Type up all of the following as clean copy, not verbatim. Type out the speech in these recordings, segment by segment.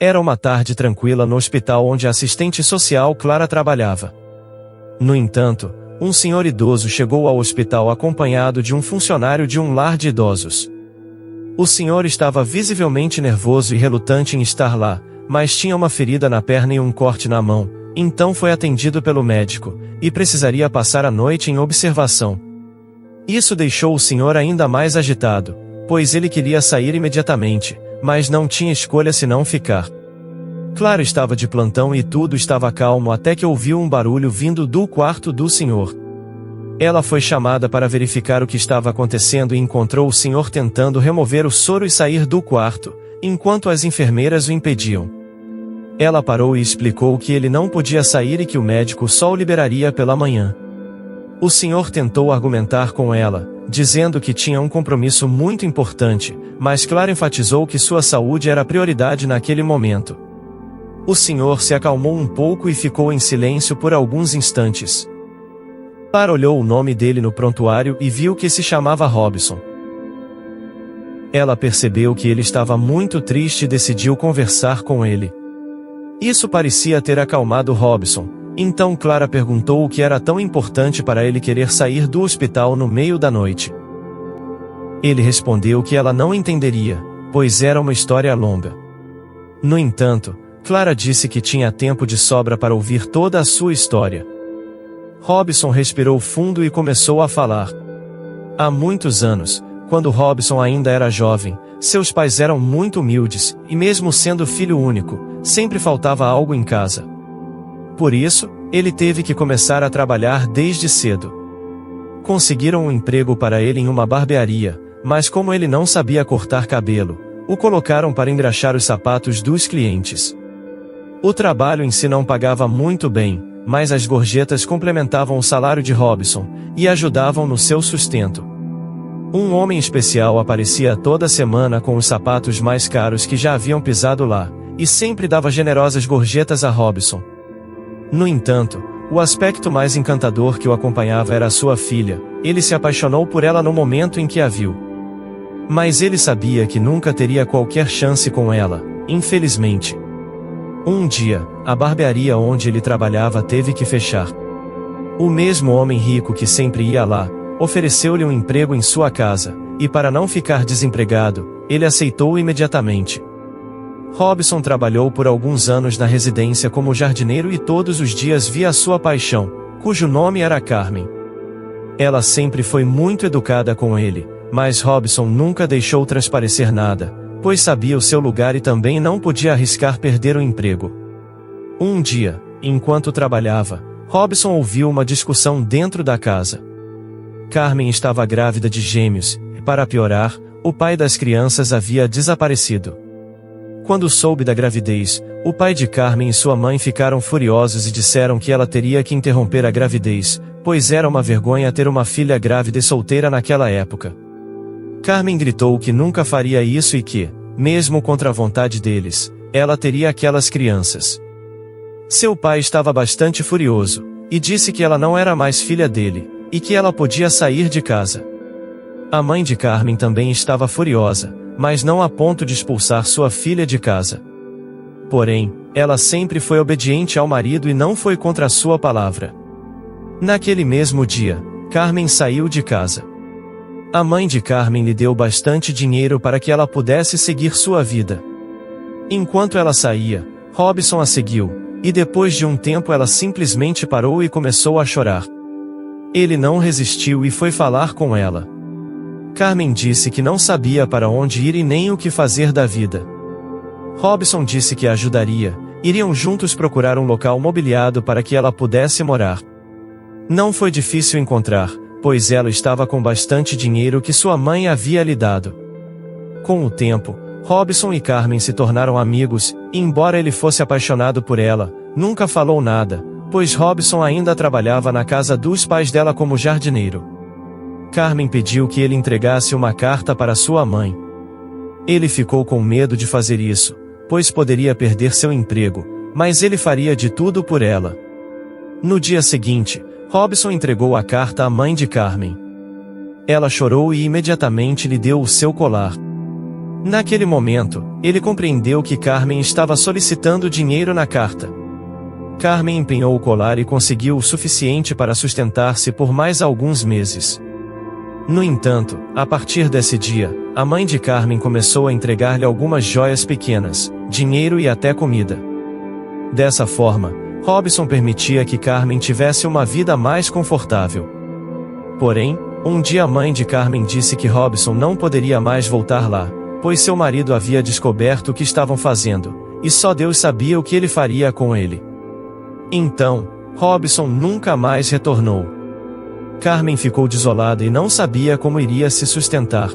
Era uma tarde tranquila no hospital onde a assistente social Clara trabalhava. No entanto, um senhor idoso chegou ao hospital acompanhado de um funcionário de um lar de idosos. O senhor estava visivelmente nervoso e relutante em estar lá, mas tinha uma ferida na perna e um corte na mão, então foi atendido pelo médico, e precisaria passar a noite em observação. Isso deixou o senhor ainda mais agitado, pois ele queria sair imediatamente, mas não tinha escolha senão ficar. Clara estava de plantão e tudo estava calmo até que ouviu um barulho vindo do quarto do senhor. Ela foi chamada para verificar o que estava acontecendo e encontrou o senhor tentando remover o soro e sair do quarto, enquanto as enfermeiras o impediam. Ela parou e explicou que ele não podia sair e que o médico só o liberaria pela manhã. O senhor tentou argumentar com ela, dizendo que tinha um compromisso muito importante, mas Clara enfatizou que sua saúde era a prioridade naquele momento. O senhor se acalmou um pouco e ficou em silêncio por alguns instantes. Clara olhou o nome dele no prontuário e viu que se chamava Robson. Ela percebeu que ele estava muito triste e decidiu conversar com ele. Isso parecia ter acalmado Robson, então Clara perguntou o que era tão importante para ele querer sair do hospital no meio da noite. Ele respondeu que ela não entenderia, pois era uma história longa. No entanto, Clara disse que tinha tempo de sobra para ouvir toda a sua história. Robson respirou fundo e começou a falar. Há muitos anos, quando Robson ainda era jovem, seus pais eram muito humildes, e mesmo sendo filho único, sempre faltava algo em casa. Por isso, ele teve que começar a trabalhar desde cedo. Conseguiram um emprego para ele em uma barbearia, mas como ele não sabia cortar cabelo, o colocaram para engraxar os sapatos dos clientes. O trabalho em si não pagava muito bem, mas as gorjetas complementavam o salário de Robson, e ajudavam no seu sustento. Um homem especial aparecia toda semana com os sapatos mais caros que já haviam pisado lá, e sempre dava generosas gorjetas a Robson. No entanto, o aspecto mais encantador que o acompanhava era a sua filha. Ele se apaixonou por ela no momento em que a viu. Mas ele sabia que nunca teria qualquer chance com ela, infelizmente. Um dia, a barbearia onde ele trabalhava teve que fechar. O mesmo homem rico que sempre ia lá, ofereceu-lhe um emprego em sua casa, e para não ficar desempregado, ele aceitou imediatamente. Robson trabalhou por alguns anos na residência como jardineiro e todos os dias via a sua paixão, cujo nome era Carmen. Ela sempre foi muito educada com ele, mas Robson nunca deixou transparecer nada, pois sabia o seu lugar e também não podia arriscar perder o emprego. Um dia, enquanto trabalhava, Robson ouviu uma discussão dentro da casa. Carmen estava grávida de gêmeos, e para piorar, o pai das crianças havia desaparecido. Quando soube da gravidez, o pai de Carmen e sua mãe ficaram furiosos e disseram que ela teria que interromper a gravidez, pois era uma vergonha ter uma filha grávida e solteira naquela época. Carmen gritou que nunca faria isso e que, mesmo contra a vontade deles, ela teria aquelas crianças. Seu pai estava bastante furioso, e disse que ela não era mais filha dele, e que ela podia sair de casa. A mãe de Carmen também estava furiosa, mas não a ponto de expulsar sua filha de casa. Porém, ela sempre foi obediente ao marido e não foi contra a sua palavra. Naquele mesmo dia, Carmen saiu de casa. A mãe de Carmen lhe deu bastante dinheiro para que ela pudesse seguir sua vida. Enquanto ela saía, Robson a seguiu, e depois de um tempo ela simplesmente parou e começou a chorar. Ele não resistiu e foi falar com ela. Carmen disse que não sabia para onde ir e nem o que fazer da vida. Robson disse que a ajudaria, iriam juntos procurar um local mobiliado para que ela pudesse morar. Não foi difícil encontrar, pois ela estava com bastante dinheiro que sua mãe havia lhe dado. Com o tempo, Robson e Carmen se tornaram amigos, e embora ele fosse apaixonado por ela, nunca falou nada, pois Robson ainda trabalhava na casa dos pais dela como jardineiro. Carmen pediu que ele entregasse uma carta para sua mãe. Ele ficou com medo de fazer isso, pois poderia perder seu emprego, mas ele faria de tudo por ela. No dia seguinte, Robson entregou a carta à mãe de Carmen. Ela chorou e imediatamente lhe deu o seu colar. Naquele momento, ele compreendeu que Carmen estava solicitando dinheiro na carta. Carmen empenhou o colar e conseguiu o suficiente para sustentar-se por mais alguns meses. No entanto, a partir desse dia, a mãe de Carmen começou a entregar-lhe algumas joias pequenas, dinheiro e até comida. Dessa forma, Robson permitia que Carmen tivesse uma vida mais confortável. Porém, um dia a mãe de Carmen disse que Robson não poderia mais voltar lá, pois seu marido havia descoberto o que estavam fazendo, e só Deus sabia o que ele faria com ele. Então, Robson nunca mais retornou. Carmen ficou desolada e não sabia como iria se sustentar.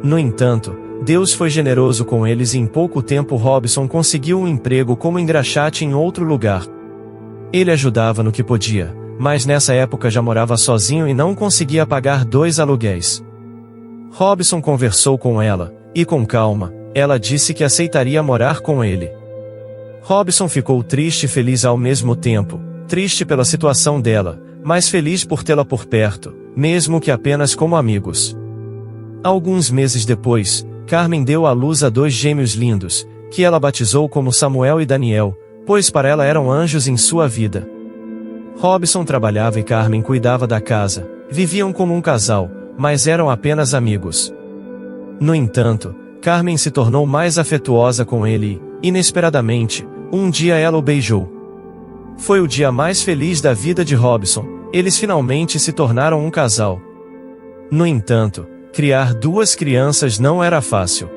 No entanto, Deus foi generoso com eles e em pouco tempo Robson conseguiu um emprego como engraxate em outro lugar. Ele ajudava no que podia, mas nessa época já morava sozinho e não conseguia pagar 2 aluguéis. Robson conversou com ela, e com calma, ela disse que aceitaria morar com ele. Robson ficou triste e feliz ao mesmo tempo, triste pela situação dela, mas feliz por tê-la por perto, mesmo que apenas como amigos. Alguns meses depois, Carmen deu à luz a 2 gêmeos lindos, que ela batizou como Samuel e Daniel, pois para ela eram anjos em sua vida. Robson trabalhava e Carmen cuidava da casa, viviam como um casal, mas eram apenas amigos. No entanto, Carmen se tornou mais afetuosa com ele e, inesperadamente, um dia ela o beijou. Foi o dia mais feliz da vida de Robson, eles finalmente se tornaram um casal. No entanto, criar 2 crianças não era fácil.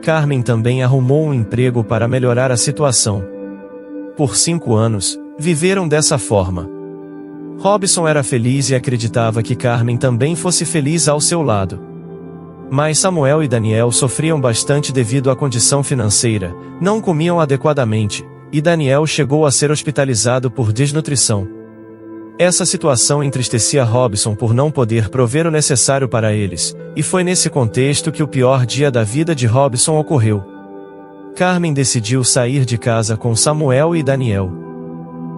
Carmen também arrumou um emprego para melhorar a situação. Por 5 anos, viveram dessa forma. Robson era feliz e acreditava que Carmen também fosse feliz ao seu lado. Mas Samuel e Daniel sofriam bastante devido à condição financeira, não comiam adequadamente, e Daniel chegou a ser hospitalizado por desnutrição. Essa situação entristecia Robson por não poder prover o necessário para eles, e foi nesse contexto que o pior dia da vida de Robson ocorreu. Carmen decidiu sair de casa com Samuel e Daniel.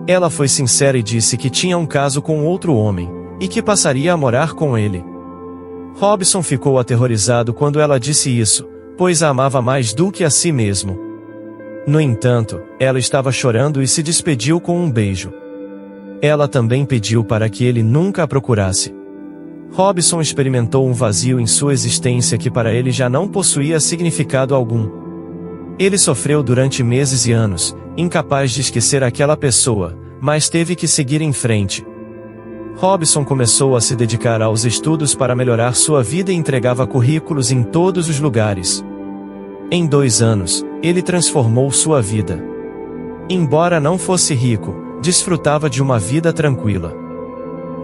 Ela foi sincera e disse que tinha um caso com outro homem, e que passaria a morar com ele. Robson ficou aterrorizado quando ela disse isso, pois a amava mais do que a si mesmo. No entanto, ela estava chorando e se despediu com um beijo. Ela também pediu para que ele nunca a procurasse. Robson experimentou um vazio em sua existência que para ele já não possuía significado algum. Ele sofreu durante meses e anos, incapaz de esquecer aquela pessoa, mas teve que seguir em frente. Robson começou a se dedicar aos estudos para melhorar sua vida e entregava currículos em todos os lugares. Em 2 anos, ele transformou sua vida. Embora não fosse rico, desfrutava de uma vida tranquila.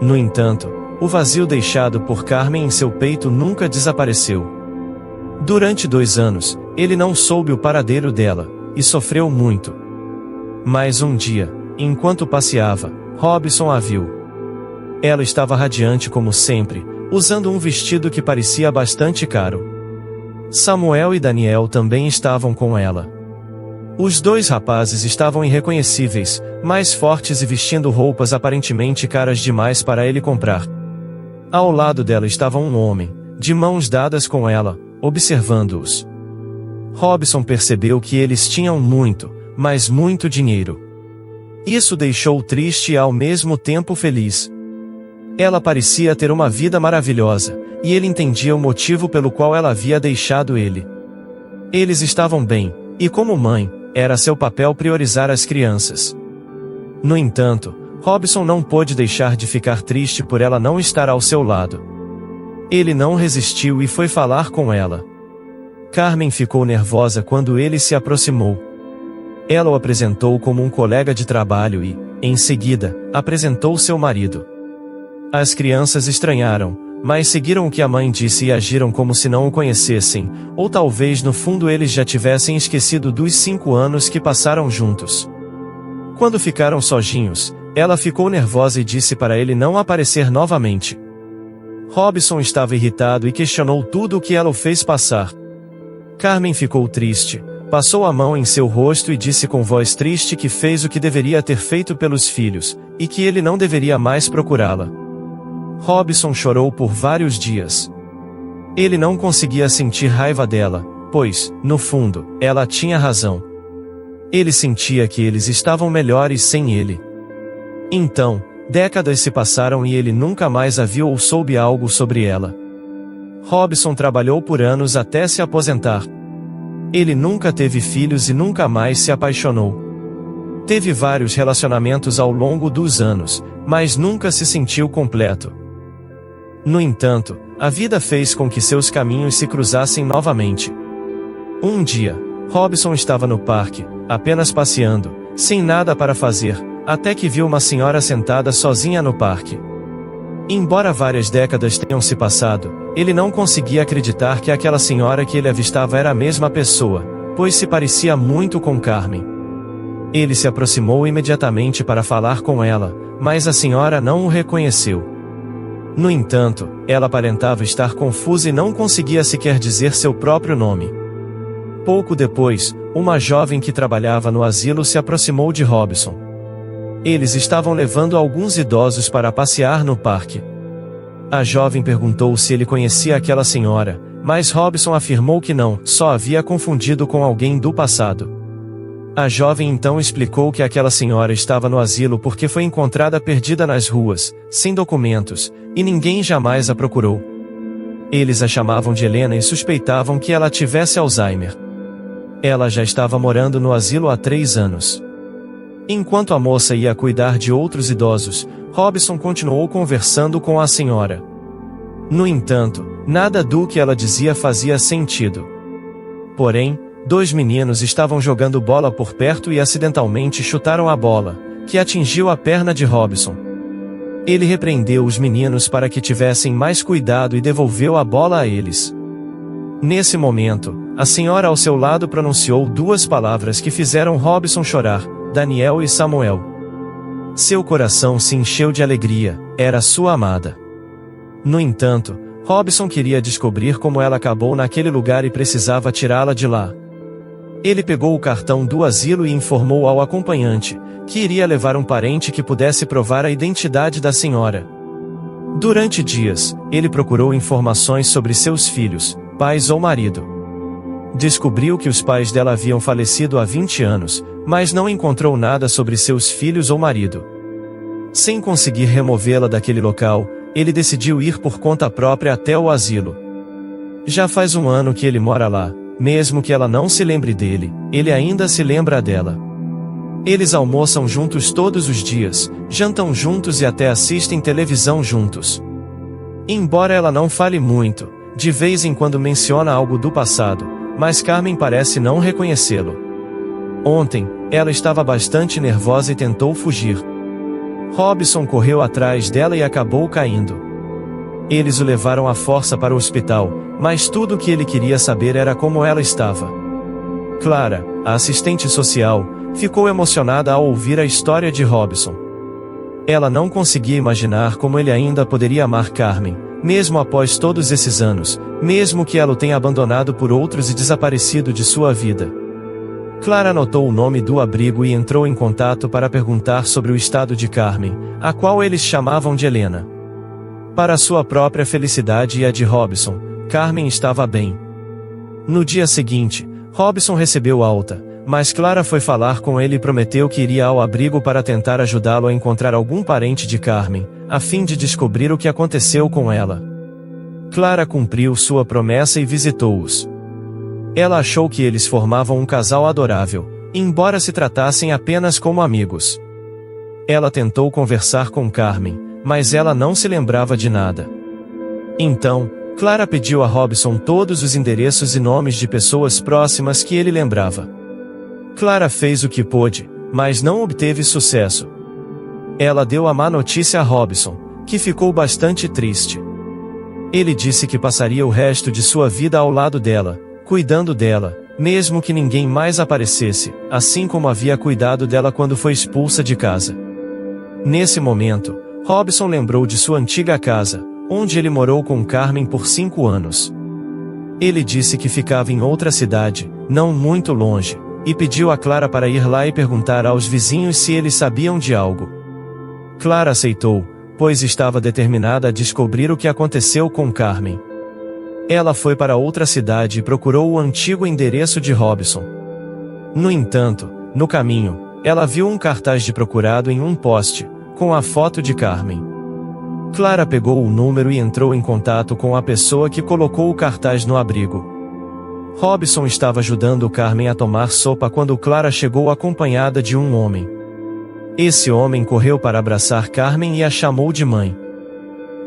No entanto, o vazio deixado por Carmen em seu peito nunca desapareceu. Durante 2 anos, ele não soube o paradeiro dela, e sofreu muito. Mas um dia, enquanto passeava, Robson a viu. Ela estava radiante como sempre, usando um vestido que parecia bastante caro. Samuel e Daniel também estavam com ela. Os 2 rapazes estavam irreconhecíveis, mais fortes e vestindo roupas aparentemente caras demais para ele comprar. Ao lado dela estava um homem, de mãos dadas com ela, observando-os. Robson percebeu que eles tinham muito, mas muito dinheiro. Isso deixou-o triste e ao mesmo tempo feliz. Ela parecia ter uma vida maravilhosa, e ele entendia o motivo pelo qual ela havia deixado ele. Eles estavam bem, e como mãe, era seu papel priorizar as crianças. No entanto, Robson não pôde deixar de ficar triste por ela não estar ao seu lado. Ele não resistiu e foi falar com ela. Carmen ficou nervosa quando ele se aproximou. Ela o apresentou como um colega de trabalho e, em seguida, apresentou seu marido. As crianças estranharam, mas seguiram o que a mãe disse e agiram como se não o conhecessem, ou talvez no fundo eles já tivessem esquecido dos 5 anos que passaram juntos. Quando ficaram sozinhos, ela ficou nervosa e disse para ele não aparecer novamente. Robson estava irritado e questionou tudo o que ela o fez passar. Carmen ficou triste, passou a mão em seu rosto e disse com voz triste que fez o que deveria ter feito pelos filhos, e que ele não deveria mais procurá-la. Robson chorou por vários dias. Ele não conseguia sentir raiva dela, pois, no fundo, ela tinha razão. Ele sentia que eles estavam melhores sem ele. Então, décadas se passaram e ele nunca mais a viu ou soube algo sobre ela. Robson trabalhou por anos até se aposentar. Ele nunca teve filhos e nunca mais se apaixonou. Teve vários relacionamentos ao longo dos anos, mas nunca se sentiu completo. No entanto, a vida fez com que seus caminhos se cruzassem novamente. Um dia, Robson estava no parque, apenas passeando, sem nada para fazer, até que viu uma senhora sentada sozinha no parque. Embora várias décadas tenham se passado, ele não conseguia acreditar que aquela senhora que ele avistava era a mesma pessoa, pois se parecia muito com Carmen. Ele se aproximou imediatamente para falar com ela, mas a senhora não o reconheceu. No entanto, ela aparentava estar confusa e não conseguia sequer dizer seu próprio nome. Pouco depois, uma jovem que trabalhava no asilo se aproximou de Robson. Eles estavam levando alguns idosos para passear no parque. A jovem perguntou se ele conhecia aquela senhora, mas Robson afirmou que não, só havia confundido com alguém do passado. A jovem então explicou que aquela senhora estava no asilo porque foi encontrada perdida nas ruas, sem documentos, e ninguém jamais a procurou. Eles a chamavam de Helena e suspeitavam que ela tivesse Alzheimer. Ela já estava morando no asilo há 3 anos. Enquanto a moça ia cuidar de outros idosos, Robson continuou conversando com a senhora. No entanto, nada do que ela dizia fazia sentido. Porém, 2 meninos estavam jogando bola por perto e acidentalmente chutaram a bola, que atingiu a perna de Robson. Ele repreendeu os meninos para que tivessem mais cuidado e devolveu a bola a eles. Nesse momento, a senhora ao seu lado pronunciou 2 palavras que fizeram Robson chorar: Daniel e Samuel. Seu coração se encheu de alegria, era sua amada. No entanto, Robson queria descobrir como ela acabou naquele lugar e precisava tirá-la de lá. Ele pegou o cartão do asilo e informou ao acompanhante, que iria levar um parente que pudesse provar a identidade da senhora. Durante dias, ele procurou informações sobre seus filhos, pais ou marido. Descobriu que os pais dela haviam falecido há 20 anos, mas não encontrou nada sobre seus filhos ou marido. Sem conseguir removê-la daquele local, ele decidiu ir por conta própria até o asilo. Já faz 1 ano que ele mora lá, mesmo que ela não se lembre dele, ele ainda se lembra dela. Eles almoçam juntos todos os dias, jantam juntos e até assistem televisão juntos. Embora ela não fale muito, de vez em quando menciona algo do passado, mas Carmen parece não reconhecê-lo. Ontem, ela estava bastante nervosa e tentou fugir. Robson correu atrás dela e acabou caindo. Eles o levaram à força para o hospital, mas tudo o que ele queria saber era como ela estava. Clara, a assistente social, ficou emocionada ao ouvir a história de Robson. Ela não conseguia imaginar como ele ainda poderia amar Carmen, mesmo após todos esses anos, mesmo que ela o tenha abandonado por outros e desaparecido de sua vida. Clara anotou o nome do abrigo e entrou em contato para perguntar sobre o estado de Carmen, a qual eles chamavam de Helena. Para sua própria felicidade e a de Robson, Carmen estava bem. No dia seguinte, Robson recebeu alta, mas Clara foi falar com ele e prometeu que iria ao abrigo para tentar ajudá-lo a encontrar algum parente de Carmen, a fim de descobrir o que aconteceu com ela. Clara cumpriu sua promessa e visitou-os. Ela achou que eles formavam um casal adorável, embora se tratassem apenas como amigos. Ela tentou conversar com Carmen, mas ela não se lembrava de nada. Então, Clara pediu a Robson todos os endereços e nomes de pessoas próximas que ele lembrava. Clara fez o que pôde, mas não obteve sucesso. Ela deu a má notícia a Robson, que ficou bastante triste. Ele disse que passaria o resto de sua vida ao lado dela, cuidando dela, mesmo que ninguém mais aparecesse, assim como havia cuidado dela quando foi expulsa de casa. Nesse momento, Robson lembrou de sua antiga casa, onde ele morou com Carmen por 5 anos. Ele disse que ficava em outra cidade, não muito longe, e pediu a Clara para ir lá e perguntar aos vizinhos se eles sabiam de algo. Clara aceitou, pois estava determinada a descobrir o que aconteceu com Carmen. Ela foi para outra cidade e procurou o antigo endereço de Robson. No entanto, no caminho, ela viu um cartaz de procurado em um poste, com a foto de Carmen. Clara pegou o número e entrou em contato com a pessoa que colocou o cartaz no abrigo. Robson estava ajudando Carmen a tomar sopa quando Clara chegou acompanhada de um homem. Esse homem correu para abraçar Carmen e a chamou de mãe.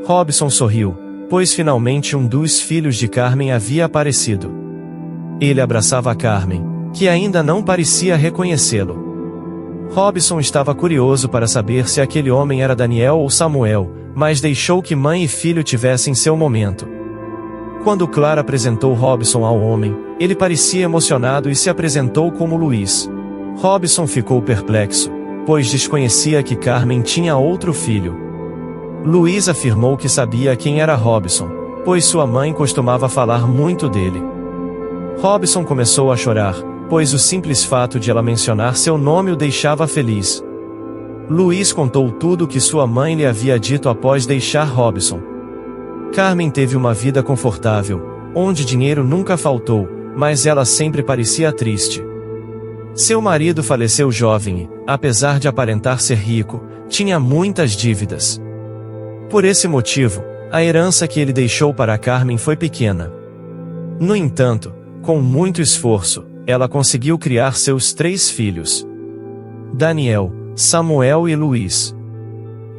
Robson sorriu, pois finalmente um dos filhos de Carmen havia aparecido. Ele abraçava Carmen, que ainda não parecia reconhecê-lo. Robson estava curioso para saber se aquele homem era Daniel ou Samuel, mas deixou que mãe e filho tivessem seu momento. Quando Clara apresentou Robson ao homem, ele parecia emocionado e se apresentou como Luiz. Robson ficou perplexo, pois desconhecia que Carmen tinha outro filho. Luiz afirmou que sabia quem era Robson, pois sua mãe costumava falar muito dele. Robson começou a chorar, pois o simples fato de ela mencionar seu nome o deixava feliz. Luiz contou tudo o que sua mãe lhe havia dito após deixar Robson. Carmen teve uma vida confortável, onde dinheiro nunca faltou, mas ela sempre parecia triste. Seu marido faleceu jovem e, apesar de aparentar ser rico, tinha muitas dívidas. Por esse motivo, a herança que ele deixou para Carmen foi pequena. No entanto, com muito esforço, ela conseguiu criar seus 3 filhos: Daniel, Samuel e Luiz.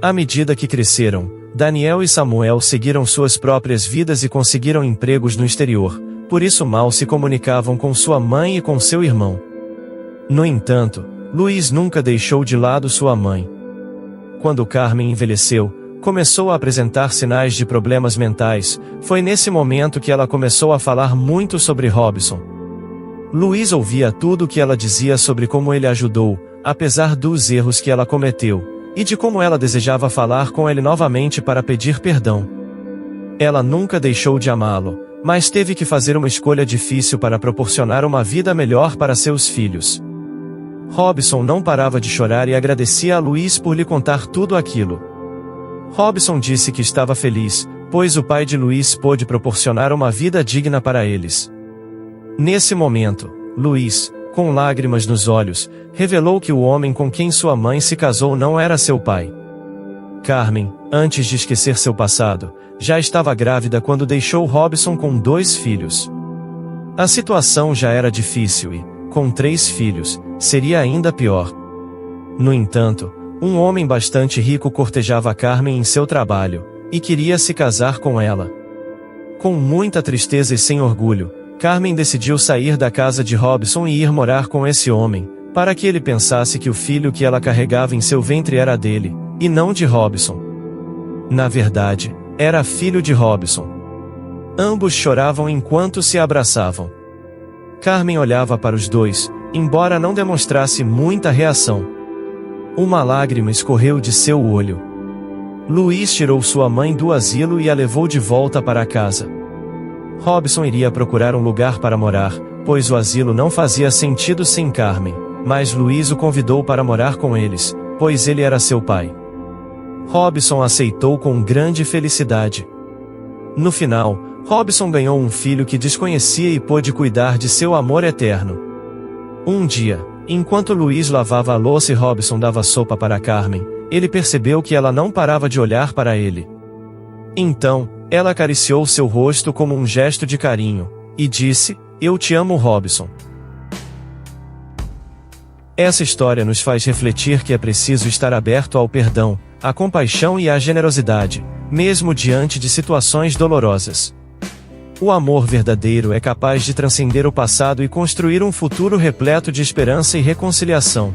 À medida que cresceram, Daniel e Samuel seguiram suas próprias vidas e conseguiram empregos no exterior, por isso mal se comunicavam com sua mãe e com seu irmão. No entanto, Luiz nunca deixou de lado sua mãe. Quando Carmen envelheceu, começou a apresentar sinais de problemas mentais. Foi nesse momento que ela começou a falar muito sobre Robson. Luiz ouvia tudo o que ela dizia sobre como ele ajudou, apesar dos erros que ela cometeu, e de como ela desejava falar com ele novamente para pedir perdão. Ela nunca deixou de amá-lo, mas teve que fazer uma escolha difícil para proporcionar uma vida melhor para seus filhos. Robson não parava de chorar e agradecia a Luiz por lhe contar tudo aquilo. Robson disse que estava feliz, pois o pai de Luiz pôde proporcionar uma vida digna para eles. Nesse momento, Luiz, com lágrimas nos olhos, revelou que o homem com quem sua mãe se casou não era seu pai. Carmen, antes de esquecer seu passado, já estava grávida quando deixou Robson com 2 filhos. A situação já era difícil e, com 3 filhos, seria ainda pior. No entanto, um homem bastante rico cortejava Carmen em seu trabalho, e queria se casar com ela. Com muita tristeza e sem orgulho, Carmen decidiu sair da casa de Robson e ir morar com esse homem, para que ele pensasse que o filho que ela carregava em seu ventre era dele, e não de Robson. Na verdade, era filho de Robson. Ambos choravam enquanto se abraçavam. Carmen olhava para os dois, embora não demonstrasse muita reação. Uma lágrima escorreu de seu olho. Luiz tirou sua mãe do asilo e a levou de volta para casa. Robson iria procurar um lugar para morar, pois o asilo não fazia sentido sem Carmen, mas Luiz o convidou para morar com eles, pois ele era seu pai. Robson aceitou com grande felicidade. No final, Robson ganhou um filho que desconhecia e pôde cuidar de seu amor eterno. Um dia, enquanto Luiz lavava a louça e Robson dava sopa para Carmen, ele percebeu que ela não parava de olhar para ele. Então, ela acariciou seu rosto como um gesto de carinho, e disse: "Eu te amo, Robson." Essa história nos faz refletir que é preciso estar aberto ao perdão, à compaixão e à generosidade, mesmo diante de situações dolorosas. O amor verdadeiro é capaz de transcender o passado e construir um futuro repleto de esperança e reconciliação.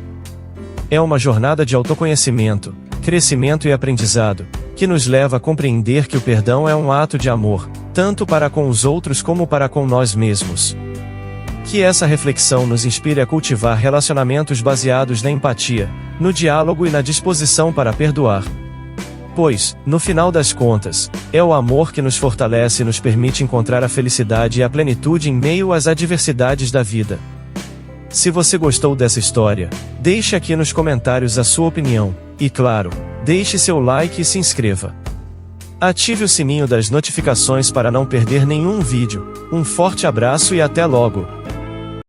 É uma jornada de autoconhecimento, crescimento e aprendizado, que nos leva a compreender que o perdão é um ato de amor, tanto para com os outros como para com nós mesmos. Que essa reflexão nos inspire a cultivar relacionamentos baseados na empatia, no diálogo e na disposição para perdoar. Pois, no final das contas, é o amor que nos fortalece e nos permite encontrar a felicidade e a plenitude em meio às adversidades da vida. Se você gostou dessa história, deixe aqui nos comentários a sua opinião, e claro, deixe seu like e se inscreva. Ative o sininho das notificações para não perder nenhum vídeo. Um forte abraço e até logo!